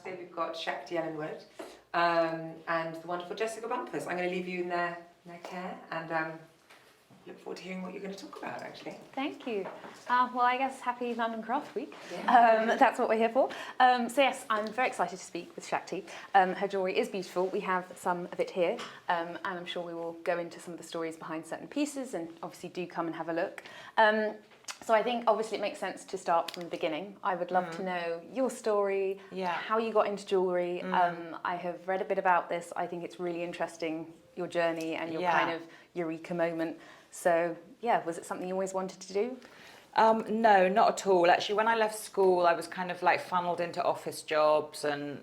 today we've got Shakti Ellenwood and the wonderful Jessica Bumpus. I'm going to leave you in their care and look forward to hearing what you're going to talk about, actually. Thank you. Well, I guess happy London Craft Week. Yeah. That's what we're here for. So yes, I'm very excited to speak with Shakti. Her jewellery is beautiful. We have some of it here, and I'm sure we will go into some of the stories behind certain pieces, and obviously do come and have a look. So I think obviously it makes sense to start from the beginning. I would love to know your story, how you got into jewellery. I have read a bit about this. I think it's really interesting, your journey and your kind of eureka moment. So yeah, was it something you always wanted to do? No, not at all. Actually, when I left school, I was kind of like funneled into office jobs, and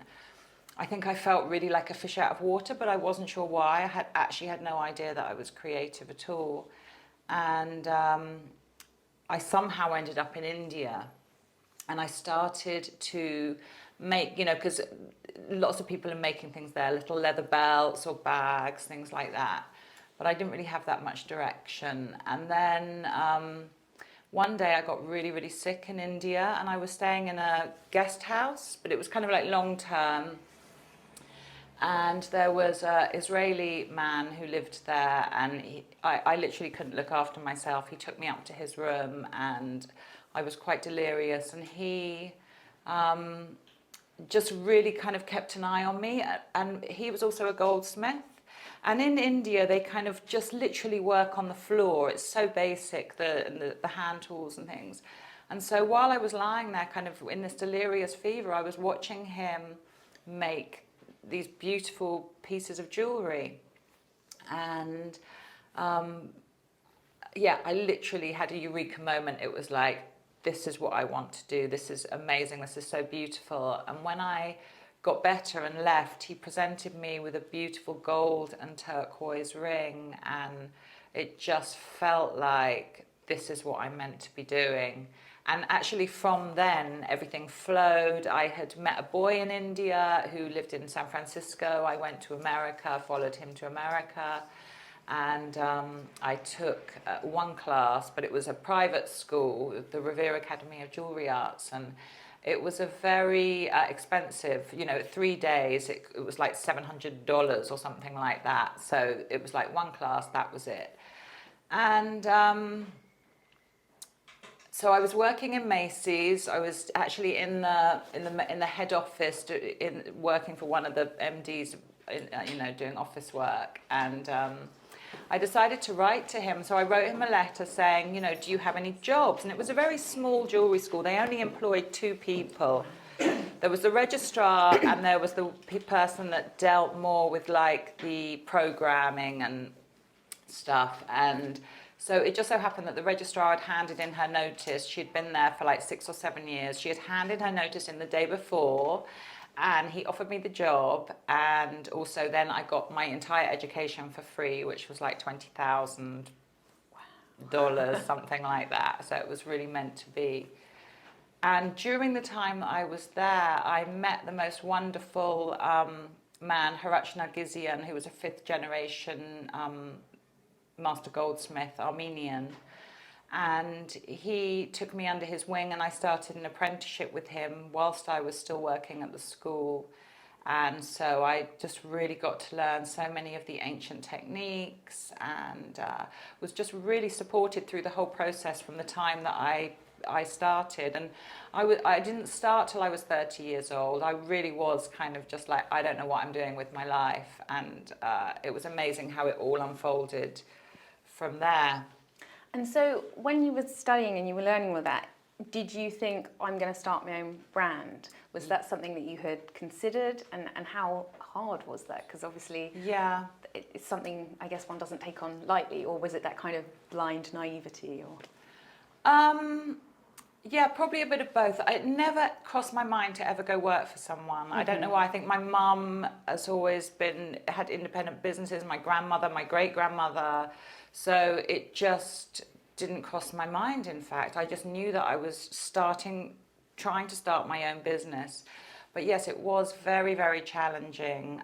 I think I felt really like a fish out of water, but I wasn't sure why. I had no idea that I was creative at all. And I somehow ended up in India, and I started to make, because lots of people are making things there, little leather belts or bags, things like that. But I didn't really have that much direction. And then one day I got really, really sick in India, and I was staying in a guest house, but it was kind of like long term. And there was an Israeli man who lived there, and I literally couldn't look after myself. He took me up to his room, and I was quite delirious, and he just really kind of kept an eye on me. And he was also a goldsmith. And in India, they kind of just literally work on the floor. It's so basic, the hand tools and things. And so while I was lying there kind of in this delirious fever, I was watching him make these beautiful pieces of jewellery. And I literally had a eureka moment. It was like, this is what I want to do. This is amazing. This is so beautiful. And when I got better and left, he presented me with a beautiful gold and turquoise ring, and it just felt like this is what I'm meant to be doing. And actually from then everything flowed. I had met a boy in India who lived in San Francisco. I went to America, followed him to America, and I took one class, but it was a private school, the Revere Academy of Jewelry Arts, and it was a very expensive, 3 days, it was like $700 or something like that. So it was like one class, that was it. And so I was working in Macy's. I was actually in the head office, working for one of the MDs, doing office work. And I decided to write to him. So I wrote him a letter saying, do you have any jobs? And it was a very small jewellery school. They only employed 2 people. There was the registrar, and there was the person that dealt more with like the programming and stuff. And so it just so happened that the registrar had handed in her notice. She'd been there for like 6 or 7 years. She had handed her notice in the day before, and he offered me the job. And also then I got my entire education for free, which was like $20,000, something like that. So it was really meant to be. And during the time that I was there, I met the most wonderful man, Harach Nargizian, who was a 5th generation master goldsmith, Armenian. And he took me under his wing, and I started an apprenticeship with him whilst I was still working at the school. And so I just really got to learn so many of the ancient techniques, and was just really supported through the whole process from the time that I started. And I didn't start till I was 30 years old. I really was kind of just like, I don't know what I'm doing with my life. And it was amazing how it all unfolded from there. And so when you were studying and you were learning with that, did you think, I'm going to start my own brand? Was that something that you had considered? And how hard was that? Because obviously it's something I guess one doesn't take on lightly. Or was it that kind of blind naivety? Or probably a bit of both. It never crossed my mind to ever go work for someone. I don't know why. I think my mum has always had independent businesses, my grandmother, my great-grandmother. So it just didn't cross my mind, in fact. I just knew that I was trying to start my own business. But yes, it was very, very challenging.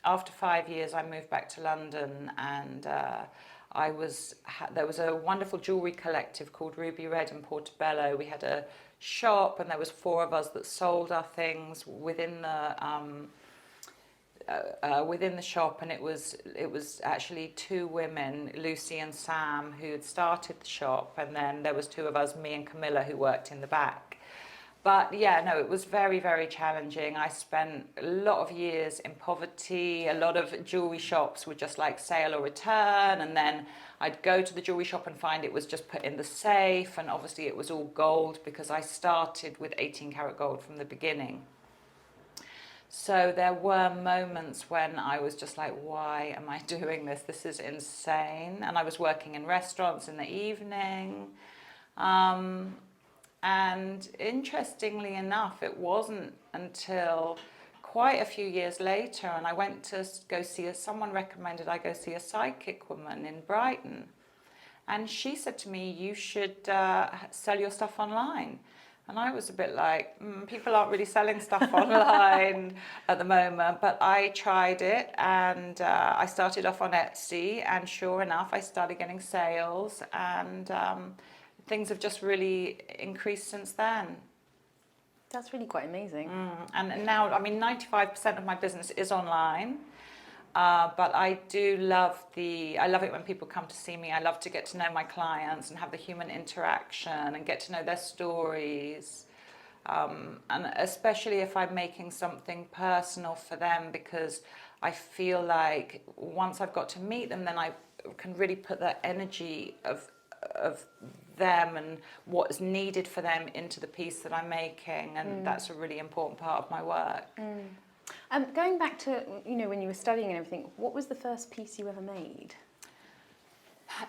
After 5 years, I moved back to London, and there was a wonderful jewellery collective called Ruby Red in Portobello. We had a shop, and there was 4 of us that sold our things within the shop, and it was actually 2 women, Lucy and Sam, who had started the shop, and then there was 2 of us, me and Camilla, who worked in the back. But yeah, no, it was very, very challenging. I spent a lot of years in poverty. A lot of jewellery shops were just like sale or return, and then I'd go to the jewellery shop and find it was just put in the safe, and obviously it was all gold because I started with 18 karat gold from the beginning. So there were moments when I was just like, why am I doing this? This is insane. And I was working in restaurants in the evening. And interestingly enough, it wasn't until quite a few years later, and I went to go see someone recommended I go see a psychic woman in Brighton. And she said to me, you should sell your stuff online. And I was a bit like, people aren't really selling stuff online at the moment. But I tried it, and I started off on Etsy, and sure enough, I started getting sales, and things have just really increased since then. That's really quite amazing. And now, I mean, 95% of my business is online. But I do love I love it when people come to see me. I love to get to know my clients and have the human interaction and get to know their stories. And especially if I'm making something personal for them, because I feel like once I've got to meet them, then I can really put the energy of them and what is needed for them into the piece that I'm making. And that's a really important part of my work. Going back to, when you were studying and everything, what was the first piece you ever made?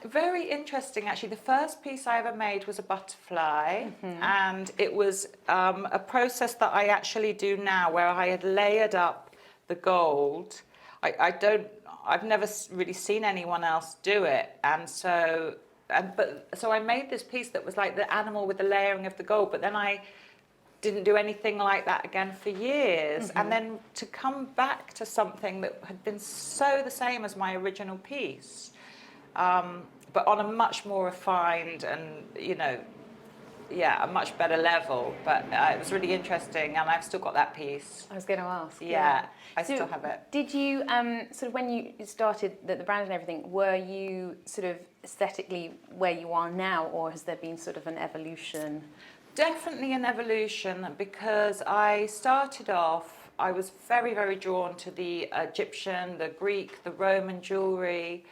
Very interesting, actually. The first piece I ever made was a butterfly, and it was a process that I actually do now, where I had layered up the gold. I've never really seen anyone else do it, and so I made this piece that was like the animal with the layering of the gold, but then I didn't do anything like that again for years. And then to come back to something that had been so the same as my original piece, but on a much more refined and, a much better level. But it was really interesting, and I've still got that piece. I was going to ask. Yeah, I still have it. Did you, sort of when you started the brand and everything, were you sort of aesthetically where you are now, or has there been sort of an evolution? Definitely an evolution, because I started off, I was very, very drawn to the Egyptian, the Greek, the Roman jewellery.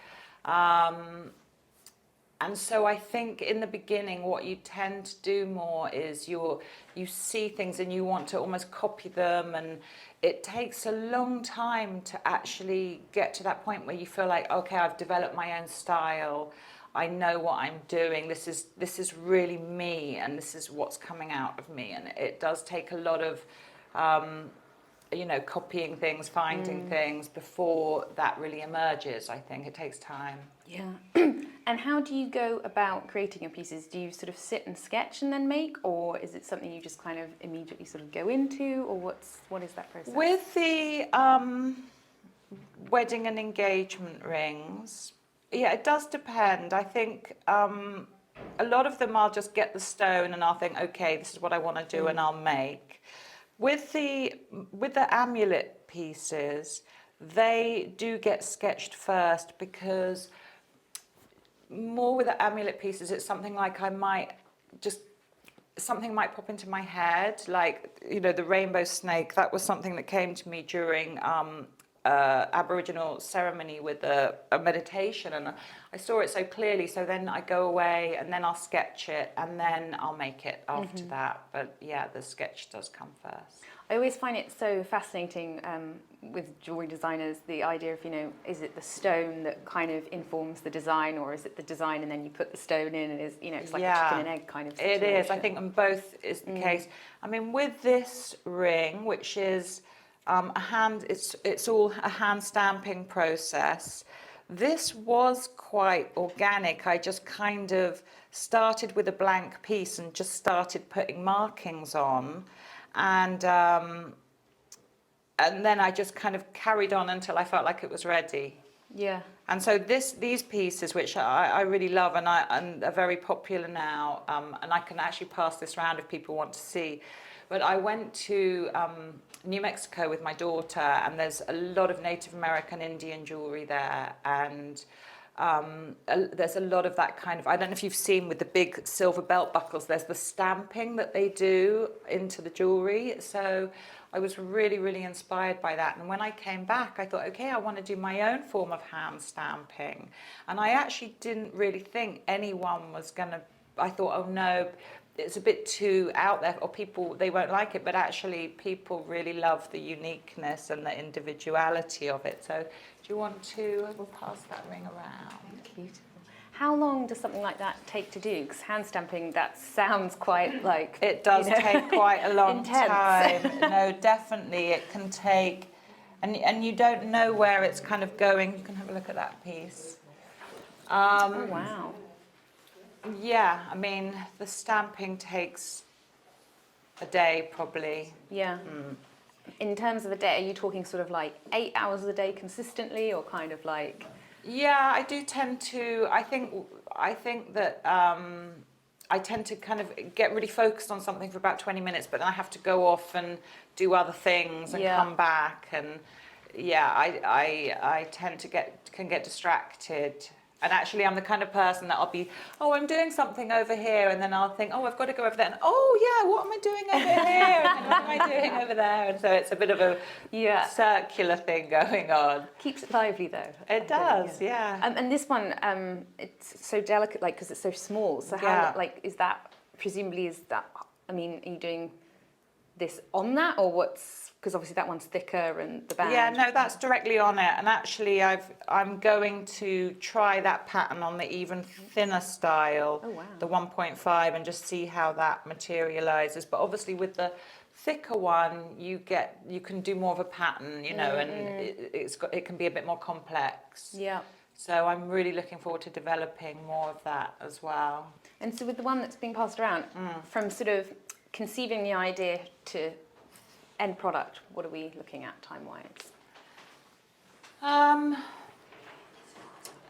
And so I think in the beginning what you tend to do more is you see things and you want to almost copy them, and it takes a long time to actually get to that point where you feel like, okay, I've developed my own style. I know what I'm doing. This is really me, and this is what's coming out of me. And it does take a lot of, copying things, finding things before that really emerges. I think it takes time. Yeah. And how do you go about creating your pieces? Do you sort of sit and sketch and then make, or is it something you just kind of immediately sort of go into, or what is that process? With the wedding and engagement rings, yeah, it does depend. I think a lot of them I'll just get the stone and I'll think, okay, this is what I want to do, and I'll make. With the amulet pieces, they do get sketched first, because more with the amulet pieces, it's something like something might pop into my head, like, the rainbow snake. That was something that came to me during Aboriginal ceremony with a meditation, and I saw it so clearly, so then I go away and then I'll sketch it and then I'll make it after that. But yeah, the sketch does come first. I always find it so fascinating with jewellery designers, the idea of, is it the stone that kind of informs the design, or is it the design and then you put the stone in and it's like a chicken and egg kind of situation? It is. I think both is the case. I mean, with this ring, which is it's all a hand stamping process. This was quite organic. I just kind of started with a blank piece and just started putting markings on, and then I just kind of carried on until I felt like it was ready. Yeah. And so these pieces, which I really love and are very popular now, and I can actually pass this around if people want to see. But I went to New Mexico with my daughter, and there's a lot of Native American Indian jewelry there, and there's a lot of that kind of, I don't know if you've seen with the big silver belt buckles, there's the stamping that they do into the jewelry. So I was really, really inspired by that. And when I came back, I thought, okay, I want to do my own form of hand stamping. And I actually didn't really think anyone was going to, I thought, oh no, it's a bit too out there, or people, they won't like it. But actually, people really love the uniqueness and the individuality of it. So do you want to, we'll pass that ring around. Beautiful. How long does something like that take to do? Because hand stamping, that sounds quite like... It does take quite a long intense. time. No, definitely. It can take... And you don't know where it's kind of going. You can have a look at that piece. Oh, wow. Yeah, I mean, the stamping takes a day probably. Yeah. In terms of a day, are you talking sort of like 8 hours a day consistently, or kind of like... Yeah, I do tend to. I think that I tend to kind of get really focused on something for about 20 minutes, but then I have to go off and do other things and come back. And yeah, I tend to can get distracted. And actually, I'm the kind of person that I'll be, oh, I'm doing something over here, and then I'll think, oh, I've got to go over there, and oh, yeah, what am I doing over here? And then what am I doing over there? And so it's a bit of a circular thing going on. Keeps it lively, though. It does, yeah. And this one, it's so delicate, like, because it's so small. So how, like, is that, presumably, I mean, are you doing this on that, or what's... Because obviously that one's thicker and the band. Yeah, no, that's directly on it. And actually, I'm going to try that pattern on the even thinner style, the 1.5, and just see how that materializes. But obviously, with the thicker one, you can do more of a pattern, you know, and it can be a bit more complex. Yeah. So I'm really looking forward to developing more of that as well. And so with the one that's being passed around, from sort of conceiving the idea to end product, what are we looking at time-wise?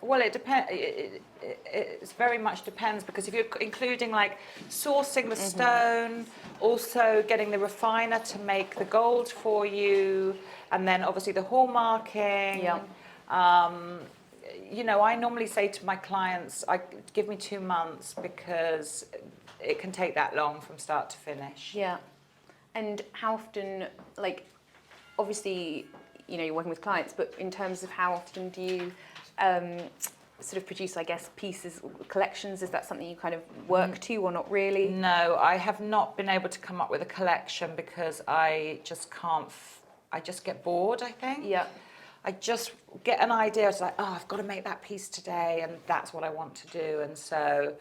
Well, it depends. It very much depends, because if you're including like sourcing the stone, also getting the refiner to make the gold for you, and then obviously the hallmarking. You know, I normally say to my clients, give me 2 months, because it can take that long from start to finish. Yeah. And how often, like, obviously, you know, you're working with clients, but in terms of how often do you sort of produce, I guess, pieces, collections? Is that something you kind of work to, or not really? No, I have not been able to come up with a collection, because I just can't, I just get bored, I think. Yeah. I just get an idea, it's like, oh, I've got to make that piece today, and that's what I want to do. And so...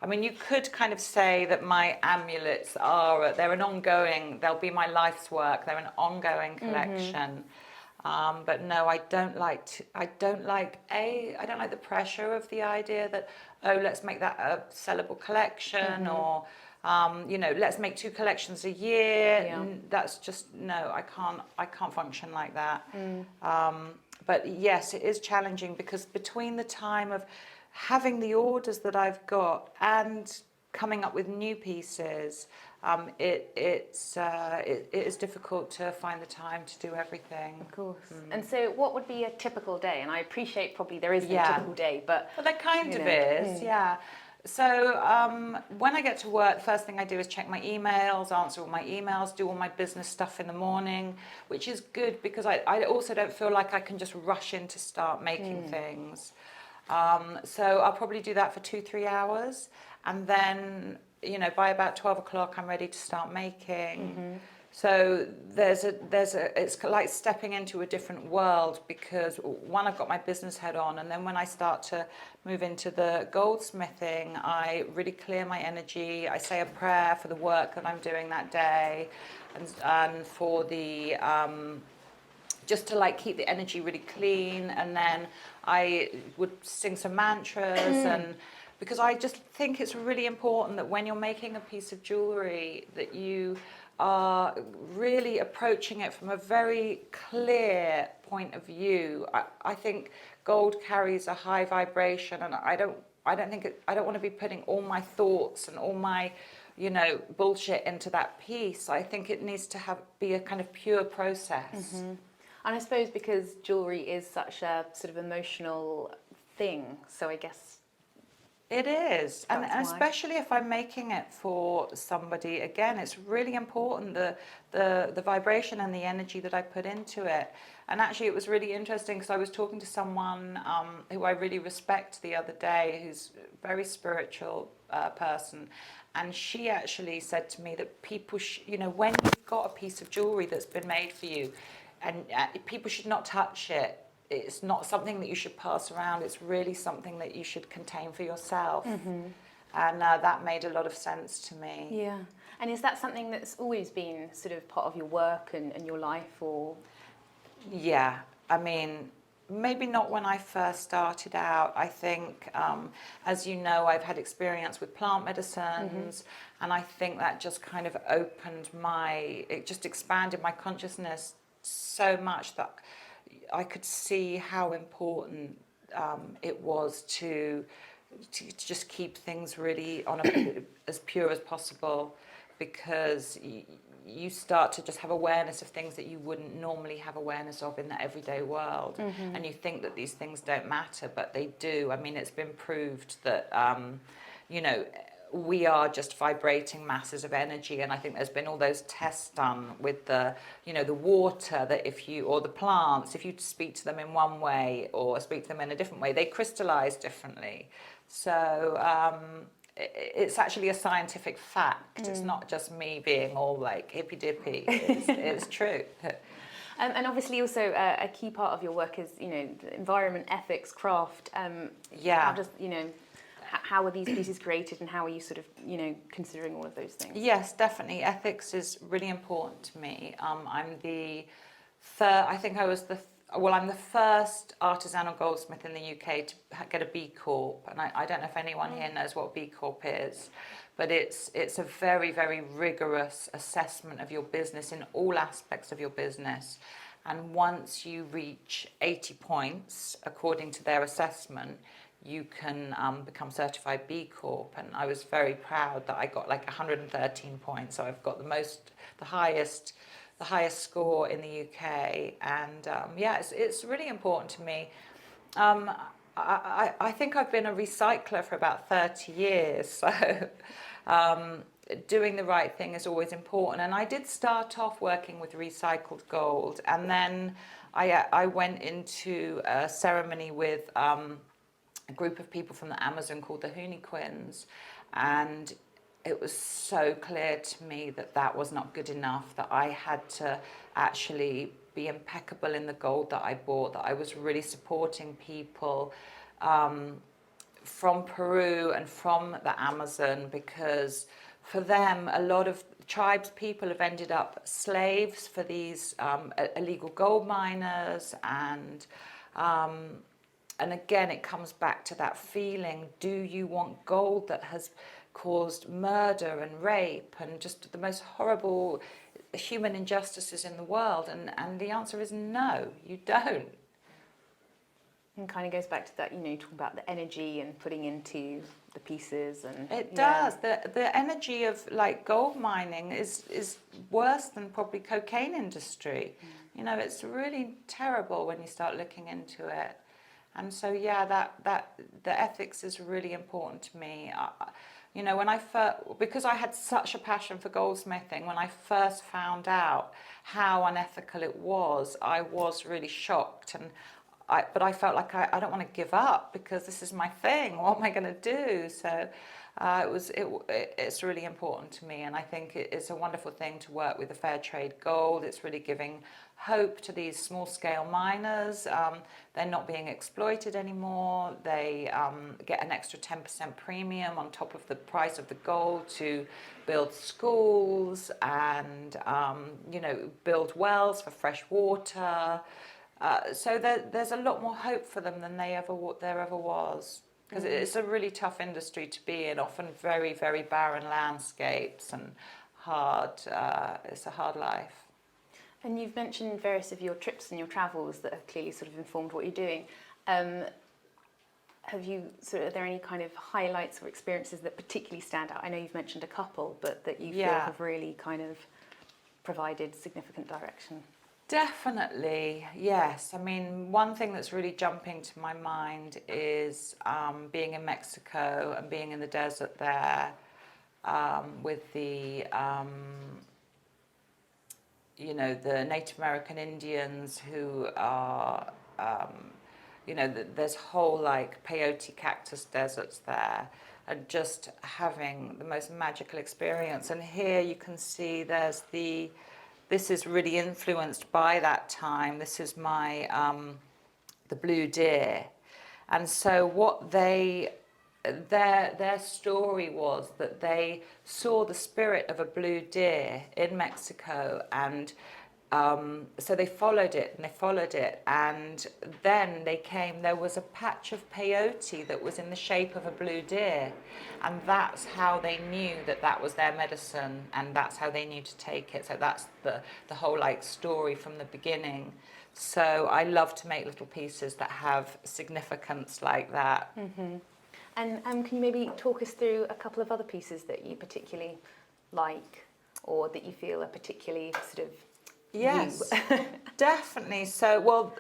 I mean, you could kind of say that my amulets they're an ongoing, they'll be my life's work, they're an ongoing collection. But no, I don't like the pressure of the idea that, oh, let's make that a sellable collection, or, you know, let's make 2 collections a year. Yeah. That's just, no, I can't function like that. But yes, it is challenging, because between the time of having the orders that I've got and coming up with new pieces, it is difficult to find the time to do everything. Of course. And so what would be a typical day? And I appreciate probably there isn't a typical day, but... Well, there kind of is, yeah. So when I get to work, first thing I do is check my emails, answer all my emails, do all my business stuff in the morning, which is good, because I also don't feel like I can just rush in to start making things. So I'll probably do that for 2-3 hours, and then, you know, by about 12 o'clock I'm ready to start making. So it's like stepping into a different world, because one, I've got my business head on, and then when I start to move into the goldsmithing, I really clear my energy. I say a prayer for the work that I'm doing that day, and for the just to like keep the energy really clean, and then I would sing some mantras, and because I just think it's really important that when you're making a piece of jewellery that you are really approaching it from a very clear point of view. I think gold carries a high vibration, and I don't want to be putting all my thoughts and all my, bullshit into that piece. I think it needs to be a kind of pure process. Mm-hmm. And I suppose because jewellery is such a sort of emotional thing, so I guess it is, and why. especially if I'm making it for somebody, again, it's really important, the vibration and the energy that I put into it. And actually it was really interesting because I was talking to someone who I really respect the other day, who's a very spiritual person, and she actually said to me that people, when you've got a piece of jewellery that's been made for you, and people should not touch it. It's not something that you should pass around. It's really something that you should contain for yourself. Mm-hmm. And that made a lot of sense to me. Yeah. And is that something that's always been sort of part of your work and your life, or? Yeah. I mean, maybe not when I first started out. I think, as you know, I've had experience with plant medicines, and I think that just kind of it just expanded my consciousness so much that I could see how important it was to just keep things really on as pure as possible, because you start to just have awareness of things that you wouldn't normally have awareness of in the everyday world. And you think that these things don't matter, but they do. I mean, it's been proved that we are just vibrating masses of energy, and I think there's been all those tests done with the water, that or the plants, if you speak to them in one way or speak to them in a different way, they crystallize differently. So it's actually a scientific fact. It's not just me being all like hippy dippy. It's true. And obviously also a key part of your work is, environment, ethics, craft. Yeah. How are these pieces created, and how are you sort of, considering all of those things? Yes, definitely. Ethics is really important to me. I'm the third, I think I was I'm the first artisanal goldsmith in the UK to get a B Corp. And I don't know if anyone here knows what B Corp is, but it's a very, very rigorous assessment of your business in all aspects of your business. And once you reach 80 points, according to their assessment, you can become certified B Corp. And I was very proud that I got like 113 points. So I've got the highest score in the UK. And it's really important to me. I think I've been a recycler for about 30 years. So doing the right thing is always important. And I did start off working with recycled gold. And then I went into a ceremony with a group of people from the Amazon called the Quins, and it was so clear to me that was not good enough, that I had to actually be impeccable in the gold that I bought, that I was really supporting people from Peru and from the Amazon, because for them, a lot of tribes people have ended up slaves for these illegal gold miners, and again, it comes back to that feeling, do you want gold that has caused murder and rape and just the most horrible human injustices in the world? And the answer is no, you don't. And kind of goes back to that, talking about the energy and putting into the pieces. And it does. The energy of like gold mining is worse than probably cocaine industry. It's really terrible when you start looking into it. And so, that the ethics is really important to me. When because I had such a passion for goldsmithing, when I first found out how unethical it was, I was really shocked. But I felt like I don't want to give up, because this is my thing. What am I going to do? So it's really important to me, and I think it's a wonderful thing to work with the fair trade gold. It's really giving hope to these small scale miners. They're not being exploited anymore. They get an extra 10% premium on top of the price of the gold to build schools and build wells for fresh water. So there's a lot more hope for them than there ever was, because it's a really tough industry to be in, often very, very barren landscapes and hard. It's a hard life. And you've mentioned various of your trips and your travels that have clearly sort of informed what you're doing. Have you are there any kind of highlights or experiences that particularly stand out? I know you've mentioned a couple, but that you feel have really kind of provided significant direction. Definitely, yes. I mean, one thing that's really jumping to my mind is being in Mexico and being in the desert there with the the Native American Indians who are, there's whole like peyote cactus deserts there, and just having the most magical experience. And here you can see this is really influenced by that time. This is my, the blue deer. And so what their story was that they saw the spirit of a blue deer in Mexico, and so they followed it, and then there was a patch of peyote that was in the shape of a blue deer, and that's how they knew that was their medicine, and that's how they knew to take it. So that's the whole like story from the beginning. So I love to make little pieces that have significance like that. Mm-hmm. And can you maybe talk us through a couple of other pieces that you particularly like, or that you feel are particularly sort of Yes, definitely. So,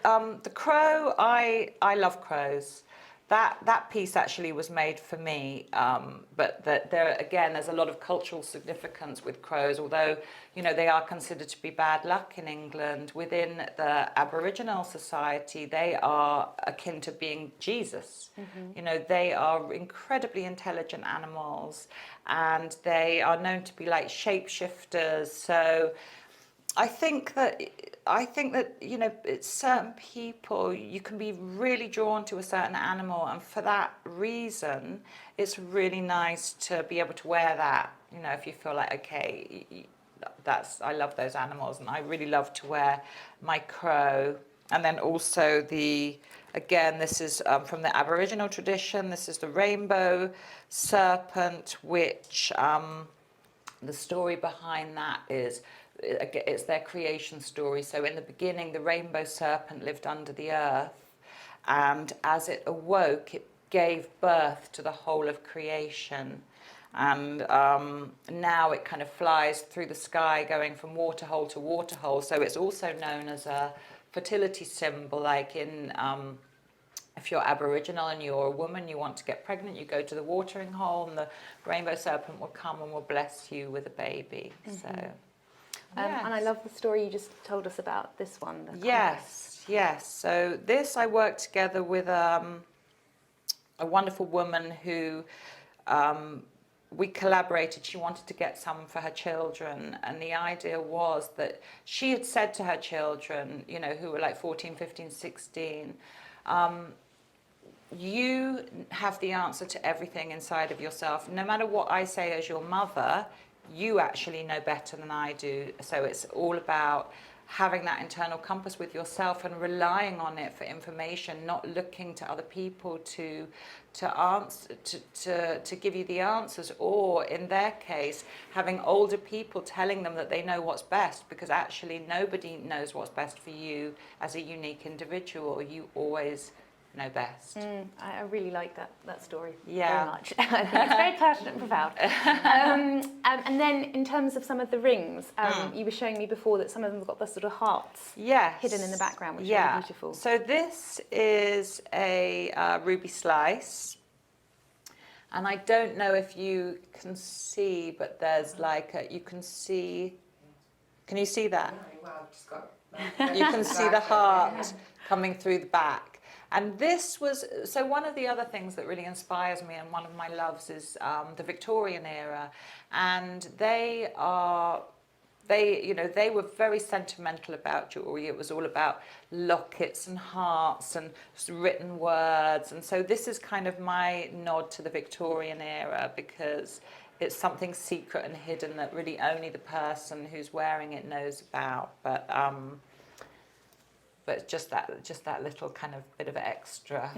the crow, I love crows. That piece actually was made for me, but there's a lot of cultural significance with crows, although, they are considered to be bad luck in England. Within the Aboriginal society, they are akin to being Jesus. Mm-hmm. They are incredibly intelligent animals, and they are known to be like shapeshifters. So I think that it's certain people, you can be really drawn to a certain animal, and for that reason it's really nice to be able to wear that, if you feel like, okay, I love those animals, and I really love to wear my crow. And then also this is from the Aboriginal tradition. This is the rainbow serpent, which the story behind that is, it's their creation story. So in the beginning, the rainbow serpent lived under the earth, and as it awoke, it gave birth to the whole of creation. And now it kind of flies through the sky, going from waterhole to waterhole. So it's also known as a fertility symbol, like in if you're Aboriginal and you're a woman, you want to get pregnant, you go to the watering hole, and the rainbow serpent will come and will bless you with a baby. Mm-hmm. So, yes. And I love the story you just told us about this one. Yes. So this, I worked together with a wonderful woman who we collaborated. She wanted to get some for her children, and the idea was that she had said to her children, who were like 14, 15, 16, you have the answer to everything inside of yourself. No matter what I say as your mother, you actually know better than I do. So it's all about having that internal compass with yourself and relying on it for information, not looking to other people to give you the answers, or in their case, having older people telling them that they know what's best, because actually nobody knows what's best for you as a unique individual. You always know best. I really like that story very much. I think it's very passionate and profound. And then in terms of some of the rings, you were showing me before that some of them have got the sort of hearts hidden in the background, which are really beautiful. So this is a ruby slice, and I don't know if you can see, but there's you can see you see that? Well, I've just got you can see the heart coming through the back. And this was, so one of the other things that really inspires me, and one of my loves, is the Victorian era. And they were very sentimental about jewellery. It was all about lockets and hearts and written words. And so this is kind of my nod to the Victorian era, because it's something secret and hidden that really only the person who's wearing it knows about. But just that little kind of bit of extra.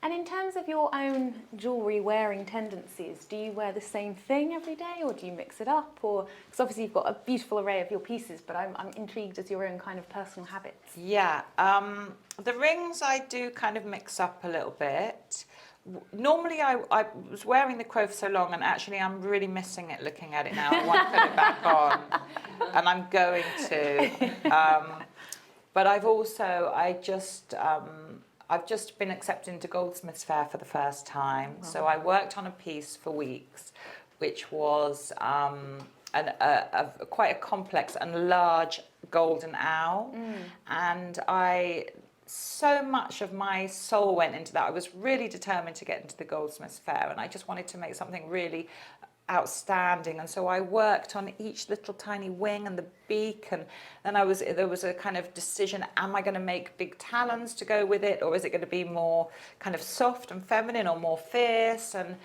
And in terms of your own jewellery wearing tendencies, do you wear the same thing every day, or do you mix it up? Or because obviously you've got a beautiful array of your pieces, but I'm intrigued as your own kind of personal habits. Yeah, the rings I do kind of mix up a little bit. Normally I was wearing the crow for so long, and actually I'm really missing it looking at it now. I want to put it back on, and I'm going to. But I've just been accepted into Goldsmiths Fair for the first time. Wow. So I worked on a piece for weeks, which was quite a complex and large golden owl. And so much of my soul went into that. I was really determined to get into the Goldsmiths Fair, and I just wanted to make something really outstanding. And so I worked on each little tiny wing and the beak, and then there was a kind of decision: am I going to make big talons to go with it, or is it going to be more kind of soft and feminine, or more fierce? And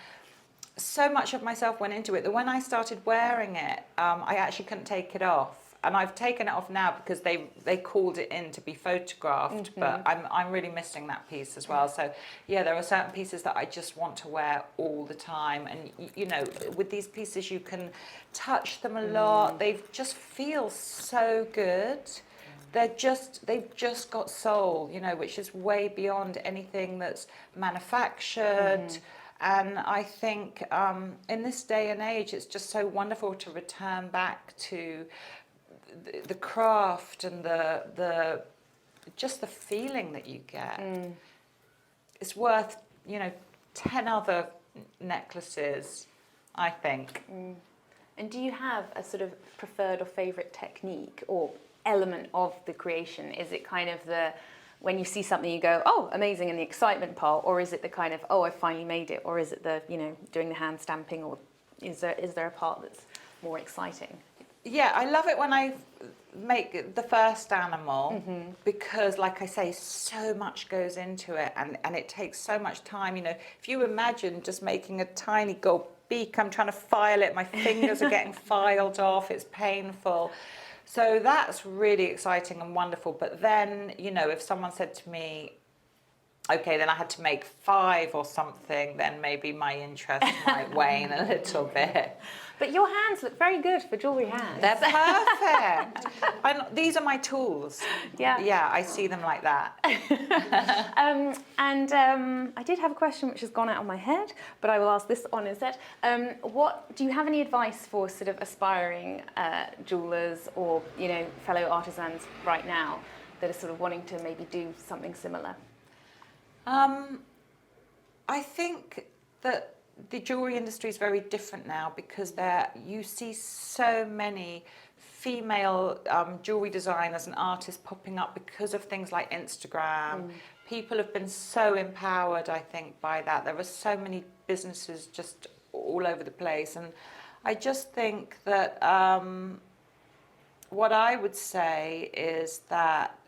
so much of myself went into it that when I started wearing it, I actually couldn't take it off. And I've taken it off now because they called it in to be photographed, but I'm really missing that piece as well. So yeah, there are certain pieces that I just want to wear all the time. And you know, with these pieces you can touch them a lot. They just feel so good. They've just got soul, you know, which is way beyond anything that's manufactured. And I think in this day and age, it's just so wonderful to return back to the craft and the just the feeling that you get. It's worth, you know, 10 other necklaces, I think. And do you have a sort of preferred or favourite technique or element of the creation? Is it kind of when you see something you go, oh, amazing, and the excitement part, or is it the kind of, oh, I finally made it, or is it the, you know, doing the hand stamping, or is there a part that's more exciting? Yeah, I love it when I make the first animal because, like I say, so much goes into it, and it takes so much time. You know, if you imagine just making a tiny gold beak, I'm trying to file it, my fingers are getting filed off, it's painful. So that's really exciting and wonderful. But then, you know, if someone said to me, okay, then I had to make 5 or something, then maybe my interest might wane a little bit. But your hands look very good for jewellery hands. They're perfect. These are my tools. Yeah. Yeah, I see them like that. I did have a question which has gone out of my head, but I will ask this on instead. What do you have any advice for sort of aspiring jewellers or, you know, fellow artisans right now that are sort of wanting to maybe do something similar? I think that the jewellery industry is very different now because you see so many female jewellery designers and artists popping up because of things like Instagram. People have been so empowered, I think, by that. There are so many businesses just all over the place, and I just think that what I would say is that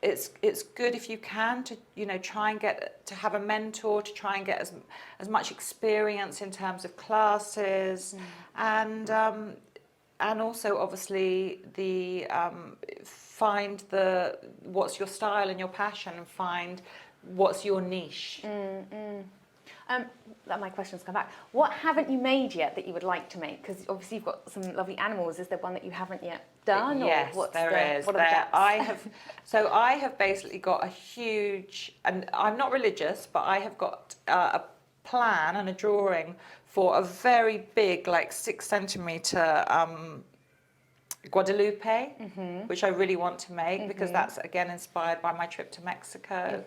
it's good if you can to, you know, try and get to have a mentor, to try and get as much experience in terms of classes, and also obviously find what's your style and your passion, and find what's your niche. My question's come back. What haven't you made yet that you would like to make? Because obviously you've got some lovely animals. Is there one that you haven't yet done? Yes, there is. I have basically got a huge, and I'm not religious, but I have got a plan and a drawing for a very big, like 6 centimetre Guadalupe, which I really want to make because that's again inspired by my trip to Mexico.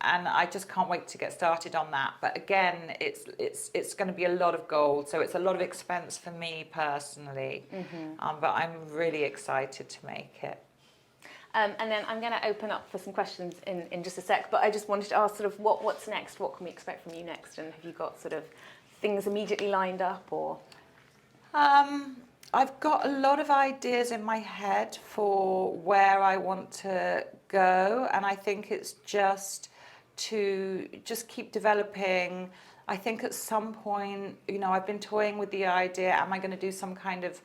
And I just can't wait to get started on that. But again, it's going to be a lot of gold, so it's a lot of expense for me personally. But I'm really excited to make it. And then I'm going to open up for some questions in just a sec. But I just wanted to ask sort of what's next? What can we expect from you next? And have you got sort of things immediately lined up, or? I've got a lot of ideas in my head for where I want to go, and I think it's just to keep developing. I think at some point, you know, I've been toying with the idea, am I going to do some kind of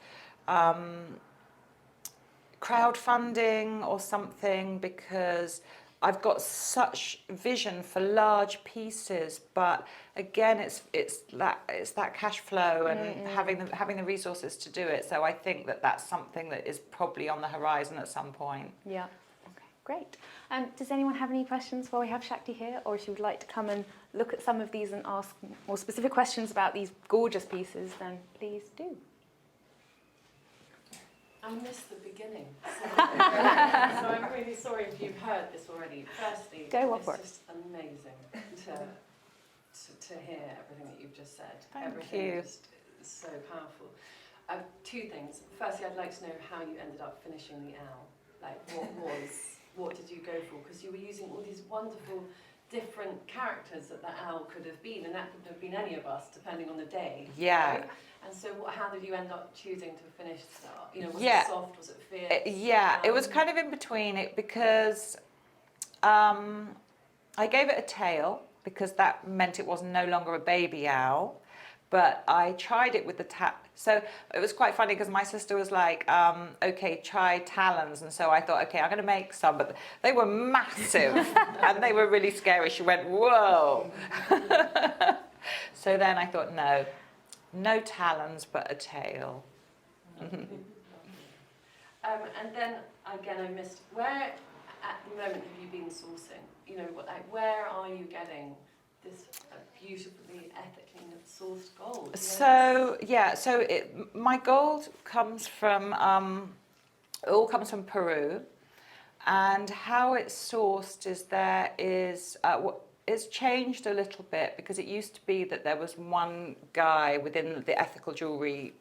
crowdfunding or something, because I've got such vision for large pieces, but again, it's that cash flow and having the resources to do it. So I think that's something that is probably on the horizon at some point. Yeah. Okay, great. Does anyone have any questions while we have Shakti here, or if you would like to come and look at some of these and ask more specific questions about these gorgeous pieces, then please do. I missed the beginning, so I'm really sorry if you've heard this already. Firstly, it's just amazing to hear everything that you've just said. Thank everything you. Just is so powerful. Two things. Firstly, I'd like to know how you ended up finishing the owl. Like, what did you go for? Because you were using all these wonderful different characters that the owl could have been, and that could have been any of us, depending on the day. Yeah. Right? And so, how did you end up choosing to finish that? You know, was Yeah. it soft? Was it fierce? It was kind of in between it because I gave it a tail because that meant it was no longer a baby owl. But I tried it with the so it was quite funny because my sister was like, okay, try talons. And so I thought, okay, I'm going to make some, but they were massive and they were really scary. She went, whoa. So then I thought, no talons, but a tail. And then, again, I missed, where at the moment have you been sourcing? You know, where are you getting this beautifully, ethically sourced gold? So my gold comes from it all comes from Peru, and how it's sourced is it's changed a little bit because it used to be that there was one guy within the ethical jewellery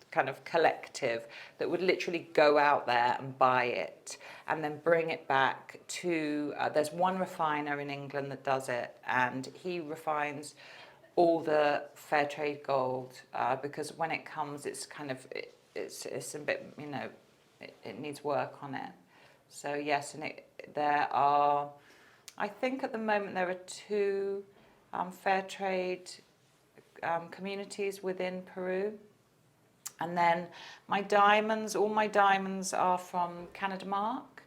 kind of collective that would literally go out there and buy it and then bring it back to there's one refiner in England that does it, and he refines all the fair trade gold because when it comes it's a bit, you know, it needs work on it. So yes, and there are, I think at the moment there are 2 fair trade communities within Peru. And then all my diamonds are from Canada Mark,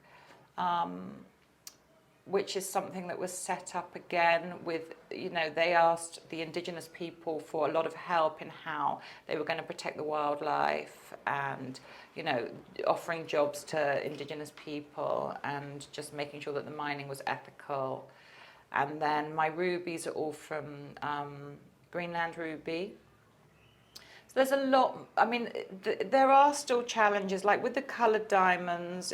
which is something that was set up again with, you know, they asked the indigenous people for a lot of help in how they were going to protect the wildlife and, you know, offering jobs to indigenous people and just making sure that the mining was ethical. And then my rubies are all from Greenland ruby. So there's a lot, I mean, there are still challenges, like with the coloured diamonds,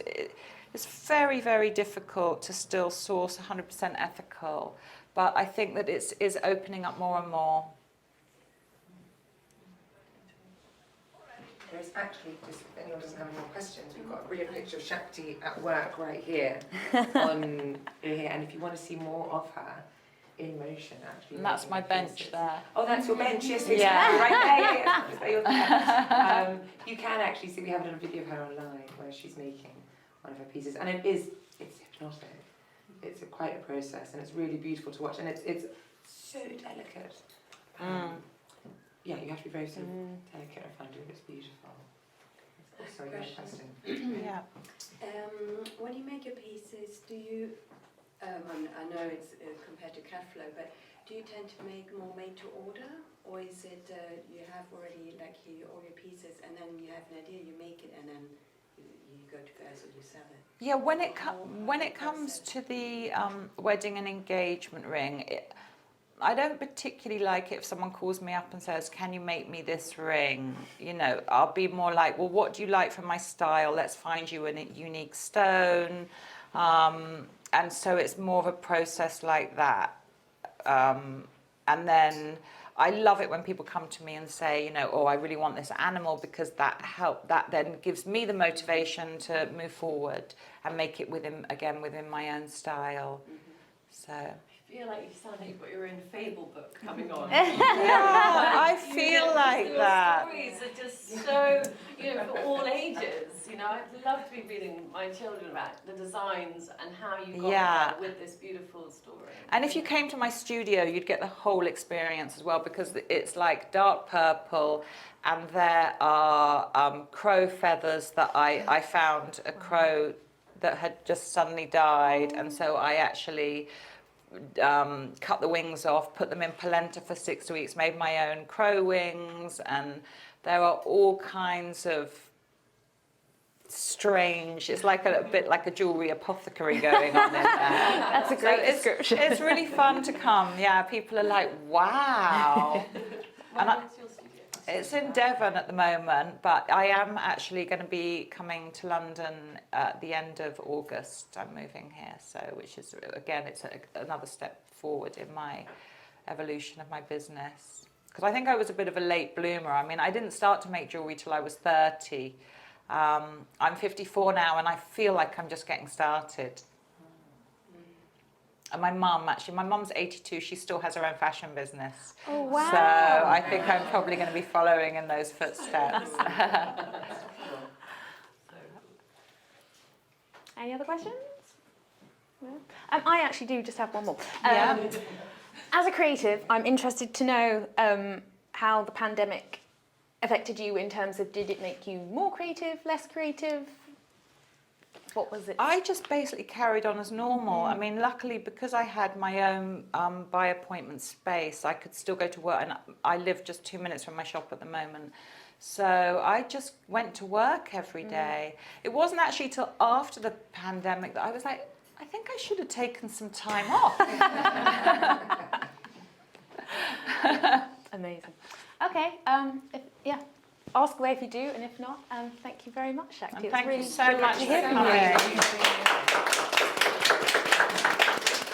it's very, very difficult to still source 100% ethical, but I think that it is opening up more and more. There's actually, just if anyone doesn't have any more questions, we've got a brilliant picture of Shakti at work right here, and if you want to see more of her, in motion, actually. And that's my bench there. Oh, that's your bench, yes, exactly. Yeah. Right there, yeah. You can actually see, we have a little video of her online where she's making one of her pieces, and it's hypnotic. It's quite a process, and it's really beautiful to watch, and it's so delicate. Yeah, you have to be very sort of delicate and fine doing it. It's beautiful. Sorry, you had a question. Yeah. When you make your pieces, do you, I know it's compared to cash flow, but do you tend to make more made to order, or is it you have already like all your pieces and then you have an idea, you make it, and then you go to fairs or you sell it? Yeah, when it comes to the wedding and engagement ring, I don't particularly like it if someone calls me up and says, "Can you make me this ring?" You know, I'll be more like, "Well, what do you like from my style? Let's find you a unique stone." And so it's more of a process like that. And then I love it when people come to me and say, you know, "Oh, I really want this animal," because that then gives me the motivation to move forward and make it within my own style. So I feel like you sound like you've got your own fable book coming on. yeah, I feel like your that. Stories are just so, you know, for all ages. You know, I'd love to be reading my children about the designs and how you got there with this beautiful story. And if you came to my studio, you'd get the whole experience as well, because it's like dark purple, and there are crow feathers that I found a crow that had just suddenly died, and so I actually cut the wings off, put them in polenta for 6 weeks, made my own crow wings, and there are all kinds of strange, it's like a bit like a jewellery apothecary going on in there. That's a great description. It's really fun to come, yeah, people are like, wow. And Where is your studio? it's in Devon at the moment, but I am actually going to be coming to London at the end of August. I'm moving here, so which is, again, it's another step forward in my evolution of my business. Because I think I was a bit of a late bloomer. I mean, I didn't start to make jewellery till I was 30. I'm 54 now, and I feel like I'm just getting started. And my mum's 82, she still has her own fashion business. Oh, wow. So I think I'm probably going to be following in those footsteps. Any other questions? No? I actually do just have one more. Yeah. As a creative, I'm interested to know how the pandemic affected you in terms of, did it make you more creative, less creative? What was it? I just basically carried on as normal. I mean, luckily, because I had my own by appointment space, I could still go to work, and I live just 2 minutes from my shop at the moment. So I just went to work every day. It wasn't actually till after the pandemic that I was like, I think I should have taken some time off. Amazing. Okay, ask away if you do, and if not, thank you very much, Shakti. And It's thank really you so brilliant much to for hear from coming. you.